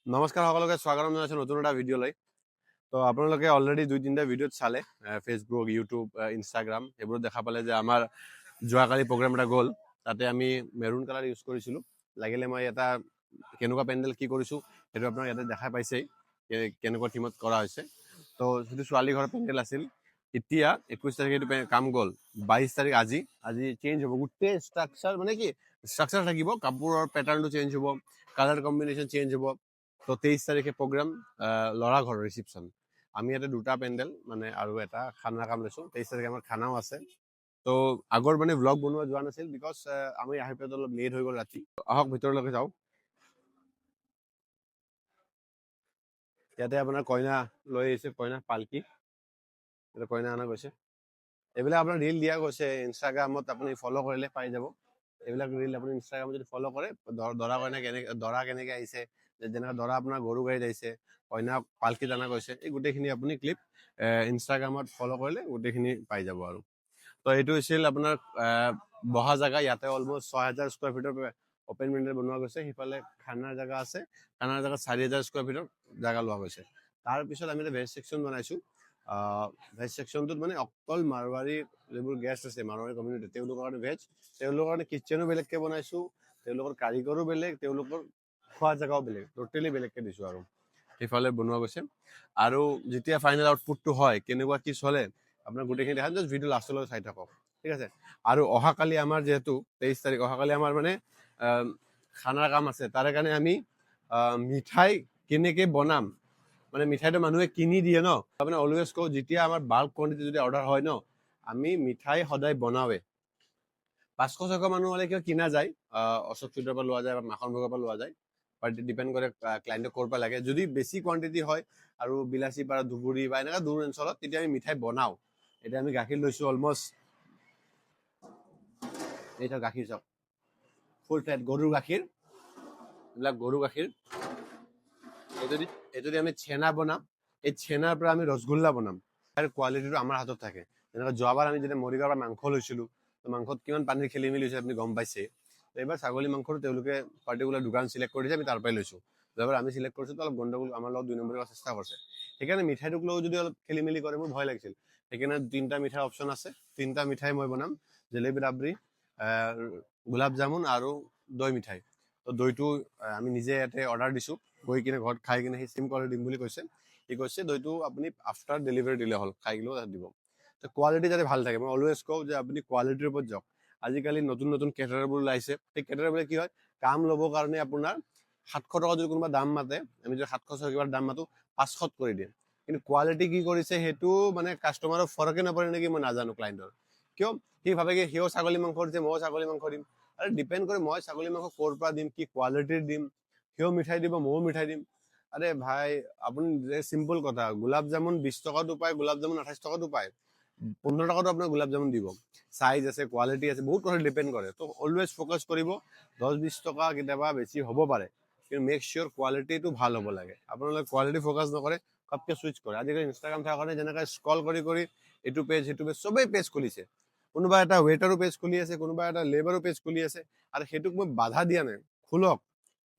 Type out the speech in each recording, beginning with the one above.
নমস্কাৰ সকলোকে স্বাগতম জনাইছোঁ নতুন এটা ভিডিঅ'লৈ। তো আপোনালোকে অলৰেডি 2-3টা ভিডিঅ'ত চালে ফেচবুক, ইউটিউব, ইনষ্টাগ্ৰাম এইবোৰত দেখা পালে যে আমাৰ যোৱাকালি প্ৰগ্ৰাম এটা গ'ল। তাতে আমি মেৰুন কালাৰ ইউজ কৰিছিলোঁ। লাগিলে মই এটা কেনেকুৱা পেণ্ডেল কি কৰিছোঁ সেইটো আপোনাক ইয়াতে দেখা পাইছেই কেনেকুৱা থিমত কৰা হৈছে। তো সেইটো ছোৱালী ঘৰৰ পেণ্ডেল আছিল। এতিয়া 21 তাৰিখে এইটো কাম গ'ল। 22 তাৰিখ আজি চেঞ্জ হ'ব গোটেই ষ্ট্ৰাকচাৰ, মানে কি ষ্ট্ৰাকচাৰ থাকিব, কাপোৰৰ পেটাৰ্ণটো চেঞ্জ হ'ব, কালাৰ কম্বিনেশ্যন চেঞ্জ হ'ব। তো 23 তাৰিখে প্ৰগ্ৰাম, ল'ৰা ঘৰৰ ৰিচিপশ্যন। আমি ইয়াতে 2টা পেণ্ডেল মানে আৰু এটা খানাৰ কাম লৈছোঁ। 23 তাৰিখে আমাৰ খানাও আছে। তো আগৰ মানে ব্লগ বনোৱা যোৱা নাছিল বিকজ আমি আহি পেলাই অলপ লেট হৈ গ'ল ৰাতি। আহক ভিতৰলৈকে যাওঁ। ইয়াতে আপোনাৰ কইনা লৈ আহিছে, কইনা পালকি, ইয়াতে কইনা অনা গৈছে। এইবিলাক আপোনাৰ ৰিল দিয়া গৈছে ইনষ্টাগ্ৰামত, আপুনি ফ'ল' কৰিলে পাই যাব। এইবিলাক ৰিল আপুনি ইনষ্টাগ্ৰামত যদি ফ'ল' কৰে, দৰা কইনা কেনেকৈ আহিছে, যেনেকৈ দৰা আপোনাৰ গৰু গাড়ীত আহিছে, কইনা পালকিত অনা গৈছে, এই গোটেইখিনি আপুনি ক্লিপ ইনষ্টাগ্ৰামত ফ'ল' কৰিলে গোটেইখিনি পাই যাব আৰু। তো এইটো হৈছিল আপোনাৰ বহা জেগা। ইয়াতে almost 6,000 square Fitr open pandal বনোৱা গৈছে। সিফালে খানাৰ জেগা আছে, খানাৰ জেগাত 4,000 স্কুৱাৰ ফিটৰ জেগা লোৱা গৈছে। তাৰপিছত আমি এটা ভেজ ছেকশ্যন বনাইছোঁ। ভেজ ছেকশ্যনটোত মানে অকল মাৰোৱাৰী যিবোৰ গেষ্ট আছে, মাৰোৱাৰী কমিউনিটি, তেওঁলোকৰ কাৰণে ভেজ, তেওঁলোকৰ কাৰণে কিটচেনো বেলেগকৈ বনাইছোঁ, তেওঁলোকৰ কাৰিকৰো বেলেগ, তেওঁলোকৰ খোৱা জেগাও বেলেগ, টোটেলি বেলেগকৈ দিছোঁ আৰু সেইফালে বনোৱা গৈছে। আৰু যেতিয়া ফাইনেল আউটপুটটো হয় কেনেকুৱা কি চলে আপোনাৰ গোটেইখিনি দেখা, জাষ্ট ভিডিঅ' লাষ্টলৈ চাই থাকক, ঠিক আছে। আৰু অহাকালি আমাৰ যিহেতু 23 তাৰিখ, অহাকালি আমাৰ মানে খানাৰ কাম আছে। তাৰে কাৰণে আমি মিঠাই কেনেকৈ বনাম, মানে মিঠাইটো মানুহে কিনি দিয়ে ন, মানে অলৱেজ কওঁ যেতিয়া আমাৰ বাল্ক কোৱান্টিটি যদি অৰ্ডাৰ হয় ন, আমি মিঠাই সদায় বনাওঁৱে। 500-600 মানুহ হ'লে কিয় কিনা যায়, অশোক ফিডৰ পৰা লোৱা যায় বা মাখন ভোগৰ পৰা লোৱা যায়, বাট ডিপেণ্ড কৰে ক্লাইণ্টক ক'ৰ পৰা লাগে। যদি বেছি কোৱান্টিটি হয় আৰু বিলাচীপাৰা, ধুবুৰী বা এনেকুৱা দূৰ অঞ্চলত, তেতিয়া আমি মিঠাই বনাওঁ। এতিয়া আমি গাখীৰ লৈছোঁ অলমষ্ট, এইটো গাখীৰ চাওক, ফুল ফেট গৰুৰ গাখীৰ, এইবিলাক গৰুৰ গাখীৰ। এই যদি আমি চেনা বনাম, এই চেনাৰ পৰা আমি ৰসগোল্লা বনাম। তাৰ কোৱালিটিটো আমাৰ হাতত থাকে। যেনেকৈ যোৱাবাৰ আমি যেতিয়া মৰিগাঁৱৰ পৰা মাংস লৈছিলোঁ, মাংসত কিমান পানীৰ খেলি মেলি হৈছে আপুনি গম পাইছে। এইবাৰ ছাগলী মাংসটো তেওঁলোকে পাৰ্টিকুলাৰ দোকান চিলেক্ট কৰিছে, আমি তাৰ পৰাই লৈছোঁ। যোৱাবাৰ আমি চিলেক্ট কৰিছোঁ তো অলপ গণ্ডগোল আমাৰ লগত 2 নম্বৰ চেষ্টা কৰিছে। সেইকাৰণে মিঠাইটোক লৈও যদি অলপ খেলি মেলি কৰে মোৰ ভয় লাগিছিল। সেইকাৰণে 3টা মিঠাই অপশ্যন আছে, 3টা মিঠাই মই বনাম, জেলেবী ৰাবৰি, গোলাপ জামুন আৰু দৈ মিঠাই। তো দৈটো আমি নিজে ইয়াতে অৰ্ডাৰ দিছোঁ, গৈ কিনে ঘৰত খাই কিনে সি চিম কৰি দিম বুলি কৈছে। সি কৈছে দৈটো আপুনি আফটাৰ ডেলিভাৰী দিলে হ'ল, খাই কিনেও তাত দিব। তো কোৱালিটি যাতে ভাল থাকে, মই অলৱেজ কওঁ যে আপুনি কোৱালিটিৰ ওপৰত যাওক। আজিকালি নতুন নতুন কেটাৰাৰবোৰ ওলাইছে, সেই কেটাৰাৰবোৰে কি হয়, কাম ল'বৰ কাৰণে আপোনাৰ 700 টকা যদি কোনোবা দাম মাতে, আমি যদি 700 কিবা দাম মাতো, 500 কৰি দিয়ে। কিন্তু কোৱালিটি কি কৰিছে সেইটো মানে কাষ্টমাৰৰ ফৰকে নপৰে নেকি মই নাজানো ক্লাইণ্টৰ। কিয় সি ভাবে কি সিও ছাগলী মাংস দিছে ময়ো ছাগলী মাংস দিম। আৰু ডিপেণ্ড কৰে মই ছাগলী মাংস ক'ৰ পৰা দিম, কি কোৱালিটিৰ দিম, সিও মিঠাই দিব ময়ো মিঠাই দিম। আৰে ভাই আপুনি চিম্পল কথা, গোলাপ জামুন 20 টকাতো পায়, গোলাপ জামুন 28 টকাতো পায়, 15 টকাতো আপোনাৰ গোলাপ জামুন দিব। চাইজ আছে, কোৱালিটি আছে, বহুত কথা ডিপেণ্ড কৰে। তো অলৱেজ ফ'কাছ কৰিব, 10-20 টকা কেতিয়াবা বেছি হ'ব পাৰে, কিন্তু মেক চিয়'ৰ কোৱালিটিটো ভাল হ'ব লাগে। আপোনালোকে কোৱালিটি ফ'কাছ নকৰে, ঘপকৈ চুইচ কৰে। আজিকালি ইনষ্টাগ্ৰাম থকাৰ কাৰণে যেনেকৈ স্ক্ৰল কৰি কৰি এইটো পেজ সেইটো পেজ চবেই পেজ খুলিছে, কোনোবা এটা ৱেটাৰো পেজ খুলি আছে, কোনোবা এটা লেবাৰো পেজ খুলি আছে, আৰু সেইটোক মই বাধা দিয়া নাই, খোলক।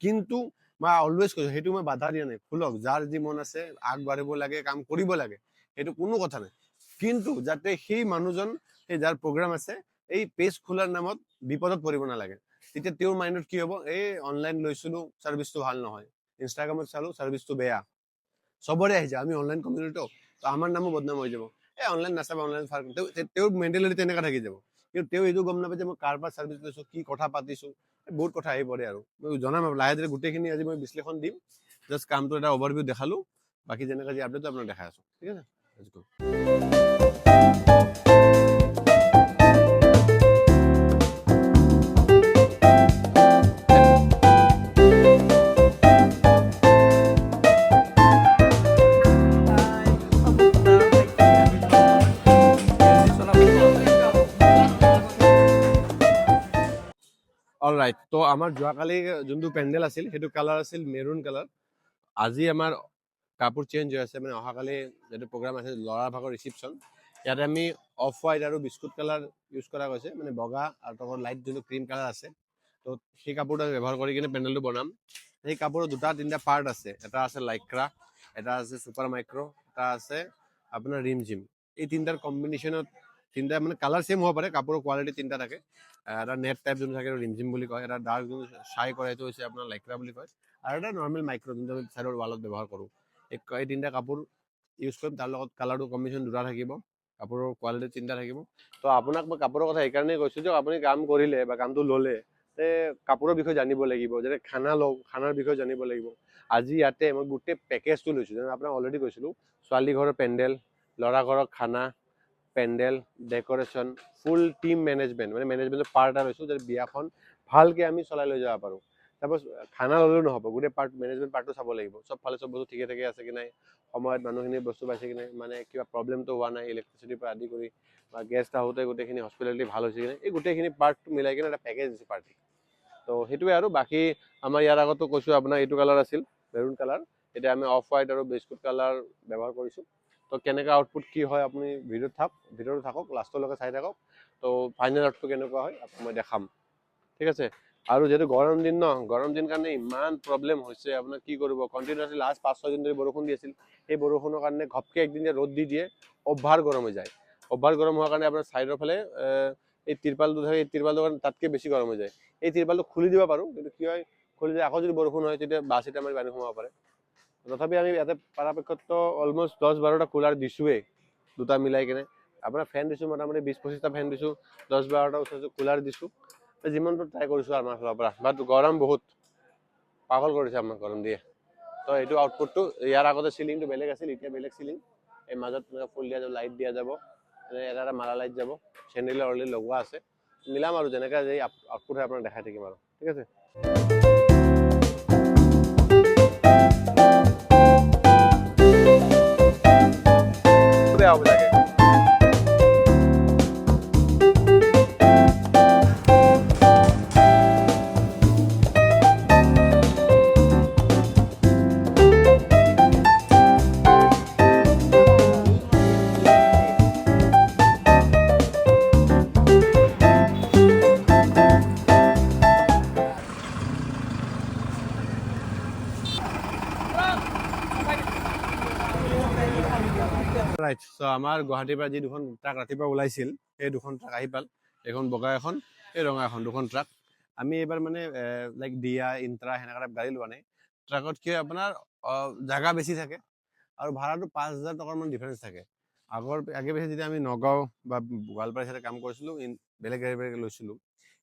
কিন্তু মই অলৱেজ কৈছোঁ সেইটো মই বাধা দিয়া নাই, খোলক, যাৰ যি মন আছে আগবাঢ়িব লাগে, কাম কৰিব লাগে, সেইটো কোনো কথা নাই। কিন্তু যাতে সেই মানুহজন, সেই যাৰ প্ৰগ্ৰাম আছে, এই পেজ খোলাৰ নামত বিপদত পৰিব নালাগে। তেতিয়া তেওঁৰ মাইণ্ডত কি হ'ব, এই অনলাইন লৈছিলোঁ ছাৰ্ভিচটো ভাল নহয়, ইনষ্টাগ্ৰামত চালোঁ ছাৰ্ভিচটো বেয়া, চবৰে আহিছে, আমি অনলাইন কমিউনিটিটো, তো আমাৰ নামো বদনাম হৈ যাব। এই অনলাইন নাচাব, অনলাইন তেওঁৰ মেণ্টেলিটি তেনেকুৱা থাকি যাব। কিন্তু তেওঁ এইটো গম নাপায় যে মই কাৰ পৰা ছাৰ্ভিচ লৈছোঁ, কি কথা পাতিছোঁ, বহুত কথা আহি পৰে। আৰু মই জনাম লাহে ধীৰে গোটেইখিনি আজি মই বিশ্লেষণ দিম, জাষ্ট কামটো এটা অভাৰভিউ দেখালোঁ, বাকী যেনেকৈ যি আপডেট আপোনাক দেখাই আছোঁ, ঠিক আছে। অলৰাইট, তো আমাৰ যোৱাকালি যোনটো পেণ্ডেল আছিল সেইটো কালাৰ আছিল মেৰুন কালাৰ। আজি আমাৰ কাপোৰ চেঞ্জ হৈ আছে, মানে অহাকালি যিটো প্ৰগ্ৰাম আছে ল'ৰা ভাগৰ ৰিচিপশ্যন, ইয়াতে আমি অফ হোৱাইট আৰু বিস্কুট কালাৰ ইউজ কৰা গৈছে, মানে বগা আৰু তলত লাইট যোনটো ক্ৰীম কালাৰ আছে। তো সেই কাপোৰটো ব্যৱহাৰ কৰি কিনে পেণ্ডেলটো বনাম। সেই কাপোৰৰ দুটা তিনিটা পাৰ্ট আছে, এটা আছে লাইক্ৰা, এটা আছে ছুপাৰ মাইক্ৰ', এটা আছে আপোনাৰ ৰিম জিম। এই তিনিটাৰ কম্বিনেশ্যনত তিনিটা মানে কালাৰ ছেম হ'ব পাৰে, কাপোৰৰ কোৱালিটি তিনিটা থাকে। এটা নেট টাইপ যোনটো থাকে ৰিম জিম বুলি কয়, এটা ডাৰ্ক যোনটো চাই কৰে সেইটো হৈছে আপোনাৰ লাইক্ৰা বুলি কয়, আৰু এটা নৰ্মেল মাইক্ৰ' যোনটো আমি চাইডৰ ৱালত ব্যৱহাৰ কৰোঁ। এই তিনিটা কাপোৰ ইউজ কৰিম, তাৰ লগত কালাৰটো কম্বিনেশ্যন দুটা থাকিব, কাপোৰৰ কোৱালিটি তিনিটা থাকিব। তো আপোনাক মই কাপোৰৰ কথা সেইকাৰণেই কৈছোঁ যে আপুনি কাম কৰিলে বা কামটো ল'লে কাপোৰৰ বিষয়ে জানিব লাগিব, যেনে খানা লওঁ, খানাৰ বিষয়ে জানিব লাগিব। আজি ইয়াতে মই গোটেই পেকেজটো লৈছোঁ, যেনে আপোনাক অলৰেডি কৈছিলোঁ, ছোৱালী ঘৰৰ পেণ্ডেল, ল'ৰা ঘৰৰ খানা, pandal, decoration, full team management, মানে মেনেজমেণ্টৰ পাৰ্ট এটা লৈছোঁ যাতে বিয়াখন ভালকৈ আমি চলাই লৈ যাব পাৰোঁ। তাৰপৰা খানা ল'লেও নহ'ব, গোটেই পাৰ্ট মেনেজমেণ্ট পাৰ্টটো চাব লাগিব, চবফালে চব বস্তু ঠিকে থাকে আছে কি নাই, সময়ত মানুহখিনি বস্তু পাইছে কি নাই, মানে কিবা প্ৰব্লেমটো হোৱা নাই ইলেক্ট্ৰিচিটিৰ পৰা আদি কৰি, বা গেষ্ট আহোঁতে গোটেইখিনি হস্পিটেলিটি ভাল হৈছে কি নাই, এই গোটেইখিনি পাৰ্টটো মিলাই কিনে এটা পেকেজ দিছে পাৰ্টি। তো সেইটোৱে আৰু বাকী আমাৰ ইয়াৰ আগতো কৈছোঁ আপোনাৰ এইটো কালাৰ আছিল মেৰুন কালাৰ, এতিয়া আমি অফ হোৱাইট আৰু বিস্কুট কালাৰ ব্যৱহাৰ কৰিছোঁ। তো কেনেকুৱা আউটপুট কি হয় আপুনি ভিডিঅ'ত থাকক লাষ্টলৈকে চাই থাকক। তো ফাইনেল আউটপুট কেনেকুৱা হয় আপোনাক মই দেখাম, ঠিক আছে। আৰু যিহেতু গৰম দিন ন, গৰম দিন কাৰণে ইমান প্ৰব্লেম হৈছে, আপোনাৰ কি কৰিব, কণ্টিনিউৱাছলি লাষ্ট 5-6 দিন ধৰি বৰষুণ দি আছিল। সেই বৰষুণৰ কাৰণে ঘপকৈ একদিন ৰ'দ দি দিয়ে, অভাৰ গৰম হৈ যায়। অভাৰ গৰম হোৱাৰ কাৰণে আপোনাৰ ছাইডৰ ফালে এই তিৰপালটো থাকে, এই তিৰপালটোৰ কাৰণে তাতকৈ বেছি গৰম হৈ যায়। এই তিৰপালটো খুলি দিব পাৰোঁ, কিন্তু কি হয়, খুলি দিয়ে আকৌ যদি বৰষুণ হয় তেতিয়া বাছ এটা মাৰি পানী সোমাব পাৰে। তথাপি আমি ইয়াতে পৰাপক্ষততো অলমষ্ট 10-12টা কুলাৰ দিছোঁৱেই, দুটা মিলাই কিনে। আপোনাৰ ফেন দিছোঁ মোটামুটি 20-25টা ফেন দিছোঁ, 10-12টা ওচৰত কুলাৰ দিছোঁ, যিমানটো ট্ৰাই কৰিছোঁ আমাৰ ফালৰ পৰা। বাট গৰম বহুত, পাগল কৰিছে আমাক গৰম দিয়ে। তো এইটো আউটপুটটো, ইয়াৰ আগতে চিলিংটো বেলেগ আছিল, এতিয়া বেলেগ চিলিং, এই মাজত ফুল দিয়া যাব, লাইট দিয়া যাব, এটা এটা মালা লাইট যাব, চেণ্ডেলিয়াৰ অলৰেডি লগোৱা আছে। মিলাম আৰু যেনেকৈ যে আউটপুট হয় আপোনাক দেখাই থাকিম আৰু, ঠিক আছে। বেয়া হ'ব চাগে। ৰাইট, চ' আমাৰ গুৱাহাটীৰ পৰা যি দুখন ট্ৰাক ৰাতিপুৱা ওলাইছিল, সেই দুখন ট্ৰাক আহি পাল। এখন বগা এখন, এই ৰঙা এখন, দুখন ট্ৰাক। আমি এইবাৰ মানে লাইক দিয়া, ইণ্ট্ৰা সেনেকুৱা টাইপ গাড়ী লোৱা নাই। ট্ৰাকত কি আপোনাৰ জাগা বেছি থাকে আৰু ভাড়াটো 5,000 টকাৰ মান ডিফাৰেঞ্চ থাকে। আগে পিছে যেতিয়া আমি নগাঁও বা গোৱালপাৰা হিচাপে কাম কৰিছিলোঁ, বেলেগ গাড়ী লৈছিলোঁ,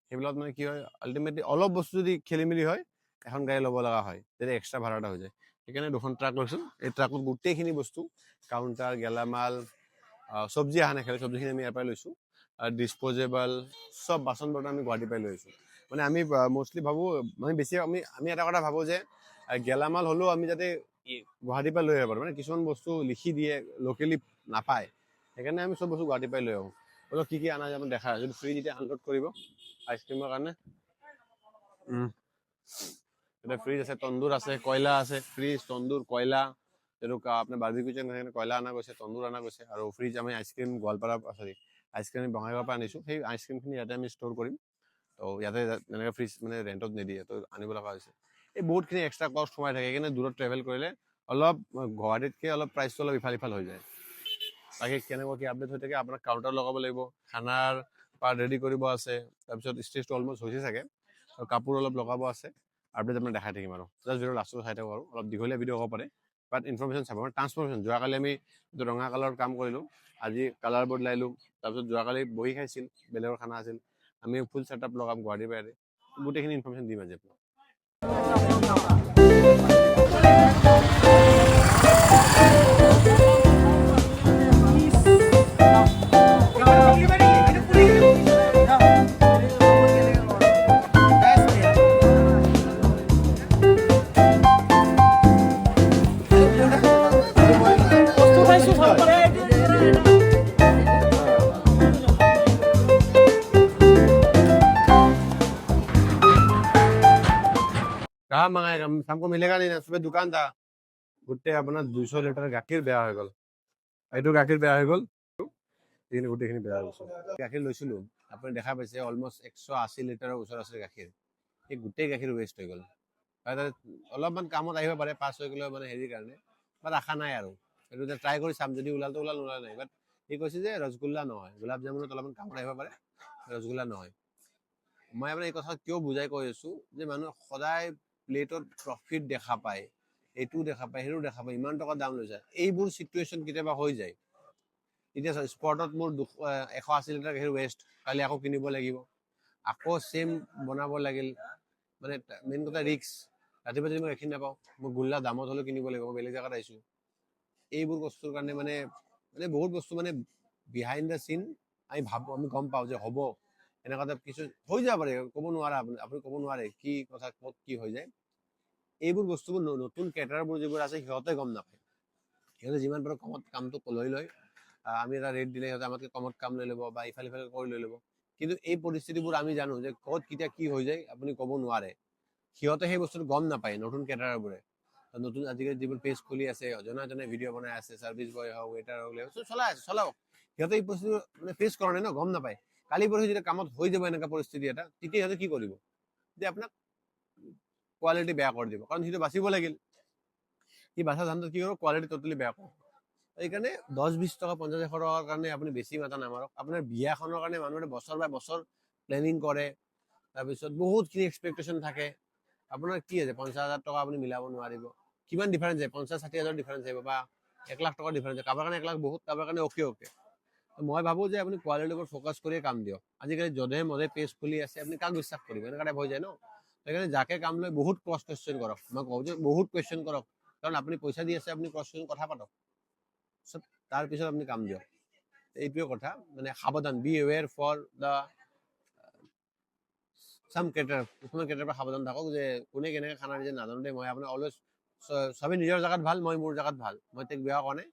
সেইবিলাকত মানে কি হয়, আল্টিমেটলি অলপ বস্তু যদি খেলি মেলি হয়, এখন গাড়ী ল'ব লগা হয়, তেতিয়া এক্সট্ৰা ভাড়া এটা হৈ যায়। সেইকাৰণে দুখন ট্ৰাক লৈছোঁ। এই ট্ৰাকত গোটেইখিনি বস্তু, কাউণ্টাৰ, গেলামাল, চব্জি অহা নাই, খালি চব্জিখিনি আমি ইয়াৰ পৰাই লৈছোঁ, আৰু ডিছপ'জেবল চব বাচন বৰ্তন আমি গুৱাহাটীৰ পৰাই লৈ আহিছোঁ। মানে আমি মষ্টলি ভাবোঁ, মানে বেছি আমি এটা কথা ভাবোঁ যে গেলামাল হ'লেও আমি যাতে গুৱাহাটীৰ পৰা লৈ আহিব পাৰোঁ, মানে কিছুমান বস্তু লিখি দিয়ে লোকেলি নাপায়, সেইকাৰণে আমি চব বস্তু গুৱাহাটীৰ পৰাই লৈ আহোঁ। অলপ কি কি অনা যায় আপুনি দেখা, যদি ফ্ৰিজ এতিয়া আনলোড কৰিব আইচক্ৰীমৰ কাৰণে, এতিয়া ফ্ৰিজ আছে, তন্দুৰ আছে, কয়লা আছে, ফ্ৰিজ, তন্দুৰ, কয়লা, তেনেকুৱা আপোনাৰ বাৰ্বিকিউ কিচেন সেইকাৰণে কয়লা অনা গৈছে, তন্দুৰ অনা গৈছে, আৰু ফ্ৰিজ আমি আইচক্ৰীম গোৱালপাৰা আইচক্ৰীম বঙাইগাঁৱৰ পৰা আনিছোঁ, সেই আইচক্ৰীমখিনি ইয়াতে আমি ষ্ট'ৰ কৰিম। তো ইয়াতে এনেকৈ ফ্ৰিজ মানে ৰেণ্টত নিদিয়ে, তো আনিব লগা হৈছে। এই বহুতখিনি এক্সট্ৰা কষ্ট সোমাই থাকে, সেইকাৰণে দূৰত ট্ৰেভেল কৰিলে অলপ গুৱাহাটীতকৈ অলপ প্ৰাইচটো অলপ ইফাল সিফাল হৈ যায়। বাকী কেনেকুৱা কি আপডেট হৈ থাকে, আপোনাক কাউণ্টাৰ লগাব লাগিব, খানাৰ পাৰ্ট ৰেডি কৰিব আছে, তাৰপিছত ষ্টেজটো অলমষ্ট হৈছে চাগে, আৰু কাপোৰ অলপ লগাব আছে। আপডেট আপোনাক দেখাই থাকিম আৰু জাষ্ট ভিডিঅ' লাষ্টটো চাই থাকোঁ আৰু অলপ দীঘলীয়া ভিডিঅ' হ'ব পাৰে, বাট ইনফৰমেশ্যন চাব। মানে ট্ৰান্সফৰমেশ্যন, যোৱাকালি আমি ৰঙা কালাৰৰ কাম কৰিলোঁ, আজি কালাৰ বদলাইলোঁ, তাৰপিছত যোৱাকালি বহি খাইছিল, বেলেগৰ খানা আছিল, আমি ফুল ছেটআপ লগাম গুৱাহাটীৰ পৰা, গোটেইখিনি ইনফৰমেশ্যন দিম আজি আপোনাক। कहाँ मंगाएगा, हमको मिलेगा नहीं ना, सुबह दुकान था, গোটেই আপোনাৰ 200 লিটাৰ গাখীৰ বেয়া হৈ গ'ল। এইটো গাখীৰ বেয়া হৈ গ'ল, গোটেইখিনি বেয়া হৈ গৈছে। গাখীৰ লৈছিলোঁ, আপুনি দেখা পাইছে অলমষ্ট 180 লিটাৰৰ ওচৰত আছে গাখীৰ, সেই গোটেই গাখীৰ ৱেষ্ট হৈ গ'ল। অলপমান কামত আহিব পাৰে 5-6 কিলো মানে হেৰিৰ কাৰণে, বাট আশা নাই আৰু এইটো ট্ৰাই কৰি চাম, যদি ওলালতো ওলাল, নোলাল নাই। বাট সি কৈছে যে ৰসগোল্লা নহয়, গোলাপ জামুনত অলপমান কামত আহিব পাৰে, ৰসগোল্লা নহয়। মই আপোনাৰ এই কথা কিয় বুজাই কৈ আছো যে মানুহ সদায় প্লেটত প্ৰফিট দেখা পায়, এইটো দেখা পায়, সেইটো দেখা পায়, ইমান টকা দাম লৈছে। এইবোৰ চিটুৱেশ্যন কেতিয়াবা হৈ যায়। এতিয়া স্পটত মোৰ 180 লিটাৰ গাখীৰ ৱেষ্ট, কালি আকৌ কিনিব লাগিব, আকৌ সেম বনাব লাগিল, মানে মেইন কথা ৰিক্স। ৰাতিপুৱা যদি মই গাখীৰ নাপাওঁ, মোৰ গোল্লা দামত হ'লেও কিনিব লাগিব, মই বেলেগ জেগাত আহিছোঁ। এইবোৰ বস্তুৰ কাৰণে মানে বহুত বস্তু মানে বিহাইণ্ড দ্য চিন আমি গম পাওঁ যে হ'ব, এনেকুৱা কিছু হৈ যাব পাৰে, ক'ব নোৱাৰা, আপুনি ক'ব নোৱাৰে কি কথা ক'ত কি হৈ যায়। এইবোৰ বস্তুবোৰ নতুন কেটাৰবোৰ যিবোৰ আছে সিহঁতে গম নাপায়। সিহঁতে যিমান পাৰে কমত কামটো লৈ লয়, আমি এটা ৰেট দিলে সিহঁতে আমাতকৈ কমত কাম লৈ ল'ব বা ইফালে কৰি লৈ ল'ব। কিন্তু এই পৰিস্থিতিবোৰ আমি জানো যে ক'ত কেতিয়া কি হৈ যায় আপুনি ক'ব নোৱাৰে। সিহঁতে সেই বস্তুটো গম নাপায়, নতুন কেটাৰবোৰে। নতুন আজিকালি যিবোৰ পেজ খুলি আছে, জনে ভিডিঅ' বনাই আছে, চাৰ্ভিচ বয় হওক, ৱেটাৰ হওক, চলাই আছে, চলাওক। সিহঁতে এই বস্তু মানে ফেচ কৰা নাই ন, গম নাপায়। কালি পৰহি যেতিয়া কামত হৈ যাব এনেকুৱা পৰিস্থিতি এটা, তেতিয়া সিহঁতে কি কৰিব, যে আপোনাক কোৱালিটি বেয়া কৰি দিব, কাৰণ সিটো বাচিব লাগিল। সি বাচা ধানটো কি কৰিব, কোৱালিটি টটেলি বেয়া কৰিব। সেইকাৰণে 10-20 টকা 50-100 টকাৰ কাৰণে আপুনি বেছি মাথা নামাৰক। আপোনাৰ বিয়াখনৰ কাৰণে মানুহে বছৰ বাই বছৰ প্লেনিং কৰে, তাৰপিছত বহুতখিনি এক্সপেক্টেশ্যন থাকে। আপোনাৰ কি আছে 50,000 টকা আপুনি মিলাব নোৱাৰিব, কিমান ডিফাৰেঞ্চ যায়, 50-60 হাজাৰ ডিফাৰেঞ্চ আহিব, বা 1 লাখ টকাৰ ডিফাৰেঞ্চ, কাৰোবাৰ কাৰণে 1 লাখ বহুত, কাৰোবাৰ কাৰণে অ'কে। মই ভাবো যে আপুনি কোৱালিটিৰ ওপৰত ফ'কাছ কৰিয়ে কাম দিয়ক। আজিকালি যধে মধে পেজ খুলি আছে, আপুনি কাক বিশ্বাস কৰিব, এনেকুৱা টাইপ হৈ যায় ন। সেইকাৰণে যাকে কাম লৈ বহুত ক্ৰছ কুৱেশ্যন কৰক, মই কওঁ যে বহুত কুৱেশ্যন কৰক, কাৰণ আপুনি পইচা দি আছে, আপুনি ক্ৰছ কুৱেশ্যন কথা পাতক, তাৰপিছত আপুনি কাম দিয়ক। এইটোৱে কথা, মানে সাৱধান, বি এৱেৰ ফৰ দ্য চাম কেটাৰ, কিছুমান কেটাৰৰ পৰা সাৱধান থাকক, যে কোনে কেনেকৈ খানা দিছে নাজানো দেই। মই আপোনাৰ অলৱেজ চবেই নিজৰ জেগাত ভাল, মই মোৰ জেগাত ভাল, মই তেওঁক বেয়া কৰা নাই।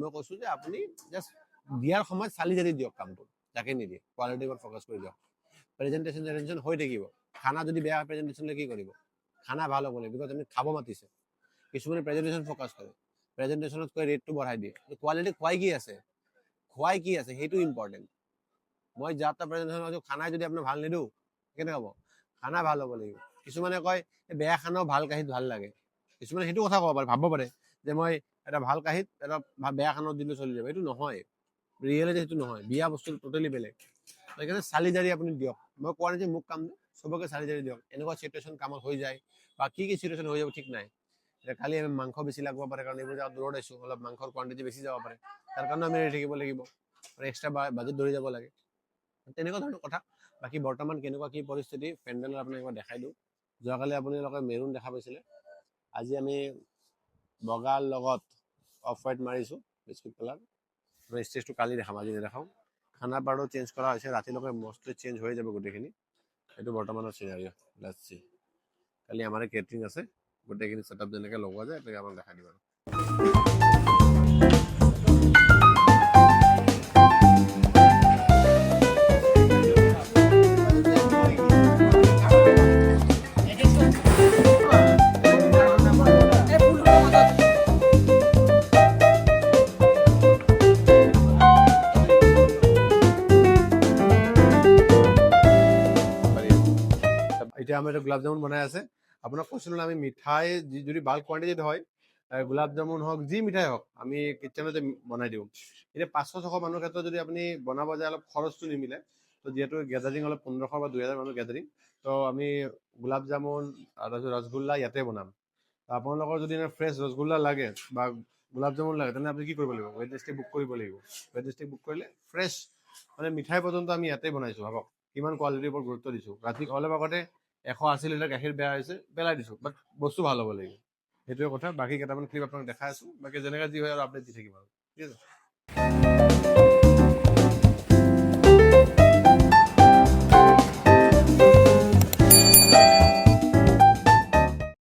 মই কৈছোঁ যে আপুনি জাষ্ট দিয়াৰ সময়ত চালি জাৰি দিয়ক কামটো, যাকে নিদিয়ে কোৱালিটিৰ ওপৰত ফ'কাছ কৰি দিয়ক। প্ৰেজেণ্টেশ্যন হৈ থাকিব, খানা যদি বেয়া প্ৰেজেণ্টেশ্যন কি কৰিব, খানা ভাল হ'ব লাগিব, বিকজ আপুনি খাব মাতিছে। কিছুমানে প্ৰেজেণ্টেশ্যন ফ'কাছ কৰে, প্ৰেজেণ্টেশ্যনতকৈ ৰেটটো বঢ়াই দিয়ে। কোৱালিটি খুৱাই কি আছে সেইটো ইম্পৰ্টেণ্ট। মই যাৰ তাৰ প্ৰেজেণ্টেশ্যন খানাই যদি আপোনাৰ ভাল নিদিওঁ কেনেকৈ হ'ব, খানা ভাল হ'ব লাগিব। কিছুমানে কয় বেয়া খানাও ভাল কাঁহীত ভাল লাগে, কিছুমানে সেইটো কথা ক'ব পাৰে, ভাবিব পাৰে যে মই এটা ভাল কাঁহীত এটা বেয়া খানাত দিলেও চলি যাব। এইটো নহয়, ৰিয়েলিটি সেইটো নহয়, বিয়া বস্তুটো টোটেলি বেলেগ। সেইকাৰণে চালি জাৰি আপুনি দিয়ক। মই কোৱা নাই যে মোক কাম চবকে চালি জাৰি দিয়ক, এনেকুৱা চিটুৱেশ্যন কামত হৈ যায়, বা কি চিটুৱেশ্যন হৈ যাব ঠিক নাই। কালি আমি মাংস বেছি লাগিব পাৰে, কাৰণ এইবোৰ জেগাত দূৰত আছোঁ, অলপ মাংসৰ কোৱান্টিটি বেছি যাব পাৰে, তাৰ কাৰণে আমি ৰেডি থাকিব লাগিব, এক্সট্ৰা বাজেট ধৰি যাব লাগে, তেনেকুৱা ধৰণৰ কথা। বাকী বৰ্তমান কেনেকুৱা কি পৰিস্থিতি পেণ্ডেলৰ আপোনাক একবাৰ দেখাই দিওঁ। যোৱাকালি আপোনালোকে মেৰুণ দেখা পাইছিলে, আজি আমি বগাৰ লগত অফ হোৱাইট মাৰিছোঁ, বিস্কুট কালাৰ। ষ্টেজটো কালি দেখাম, আজি নেদেখাওঁ। খানা পাৰটো চেঞ্জ কৰা হৈছে, ৰাতিলৈকে মষ্টলি চেঞ্জ হৈ যাব গোটেইখিনি। এইটো বৰ্তমানৰ চিনাৰিঅ', লেটছ চি। কালি আমাৰে কেটাৰিং আছে, গোটেইখিনি ছেটআপ যেনেকৈ লগোৱা যায় তেনেকৈ আপোনাক দেখাই দিম আৰু। এতিয়া আমাৰ এইটো গোলাপ জামুন বনাই আছে। আপোনাক কৈছিলোঁ আমি মিঠাই যদি বাল্ক কোৱান্টিটিত হয়, গোলাপ জামুন হওক, যি মিঠাই হওক, আমি কিটচেনতে বনাই দিওঁ। এতিয়া 500-600 মানুহৰ ক্ষেত্ৰত যদি আপুনি বনাব যায়, অলপ খৰচটো নিমিলে। তো যিহেতু গেদাৰিং অলপ 1500 বা 2000 মানুহ গেদাৰিং, তো আমি গোলাপ জামুন তাৰপিছত ৰসগোল্লা ইয়াতে বনাম। আপোনালোকৰ যদি ফ্ৰেছ ৰসগোল্লা লাগে বা গোলাপ জামুন লাগে, তেনেহ'লে আপুনি কি কৰিব লাগিব, ৱেডনেছডে বুক কৰিব লাগিব। ৱেডনেছডে বুক কৰিলে ফ্ৰেছ মানে মিঠাই পৰ্যন্ত আমি ইয়াতে বনাইছোঁ। ভাবক কিমান কোৱালিটিৰ ওপৰত গুৰুত্ব দিছোঁ। ৰাতি অলপ আগতে 180 লিটাৰ গাখীৰ বেয়া হৈছে, পেলাই দিছোঁ, বাট বস্তু ভাল হ'ব লাগিব, সেইটোৱে কথা। বাকী কেইটামান ক্লিপ আপোনাক দেখাই আছোঁ, বাকী যেনেকৈ যি হয় আৰু আপডেট দি থাকিম আৰু, ঠিক আছে।